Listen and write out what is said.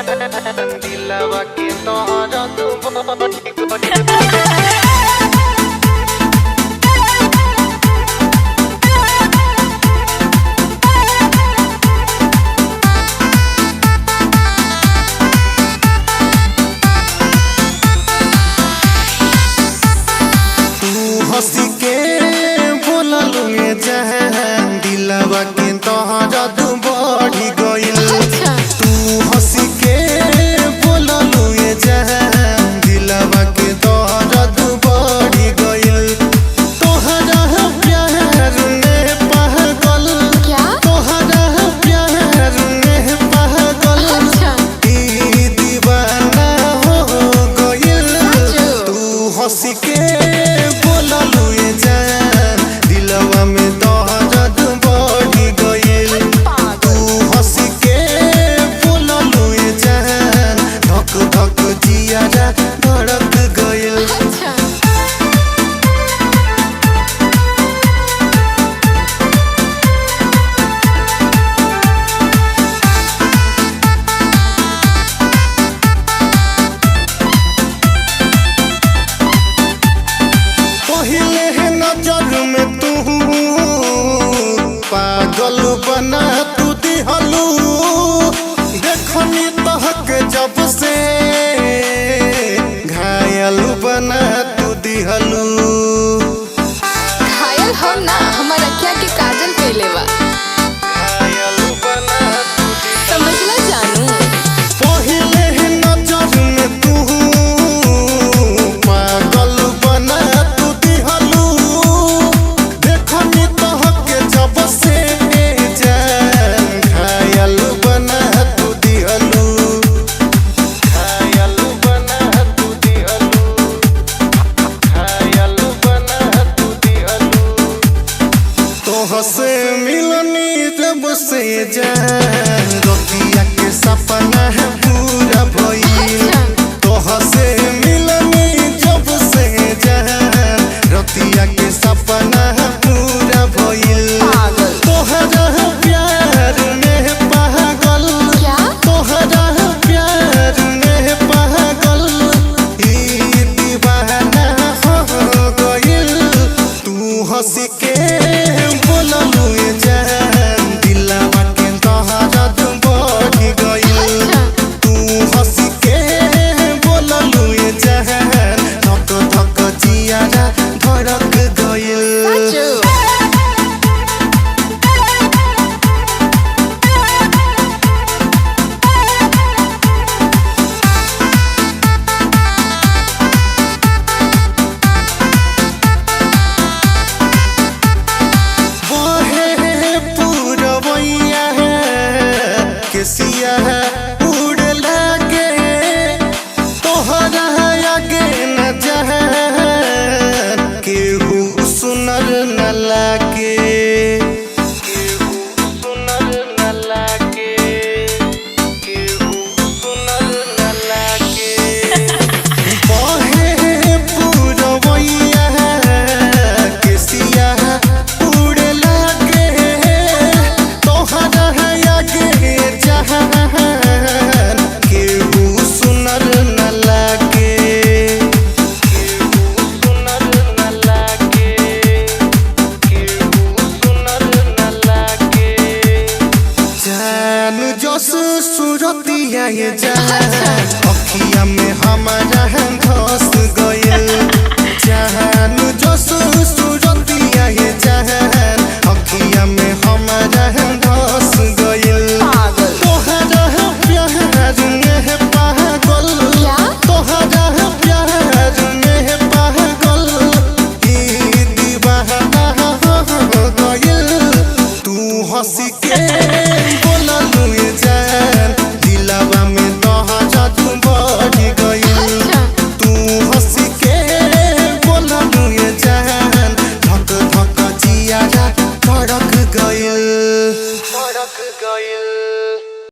दिलवा के तोहरा तू हंसी के बोललू जहां दिलवा के तोहरा तू बढ़ी गइल। तू हंसी के बोललू जहां दिलवा के तोहरा तू बढ़ी गइल। तोहरा प्यार में पागल तोहरा प्यार में पागल ई दीवाना हो गइल। तू हंसी के पागल बना तू दिहलू देखनी तहक जब से घायल बना तू दिहलू। घायल हो ना हमारा क्या के काजल पहले बा घायल बना तू समझला जानू पहले नजर में तू पागल बना तू दिहलू देखनी तहक जब से से मिलनी जब से जान रोतिया के सपना है पूरा भइल। तोह से मिलनी जब से जान रोतिया के सपना है पूरा भइल। तोहरा प्यार में पागल तोहरा प्यार में पागल ई दीवाना हो गइल। तू हंसी के केसिया उड़ लागे तोहरा आगे न जहान केहू सुनर न लागे केहू सुनर न लागे केहू सुनर न लागे बहे पुरवैया केसिया उड़ लागे तोहरा आगे केहू सुनर न लागे केहू सुनर न लागे केहू सुनर न लागे जान जोस सुरतिया ये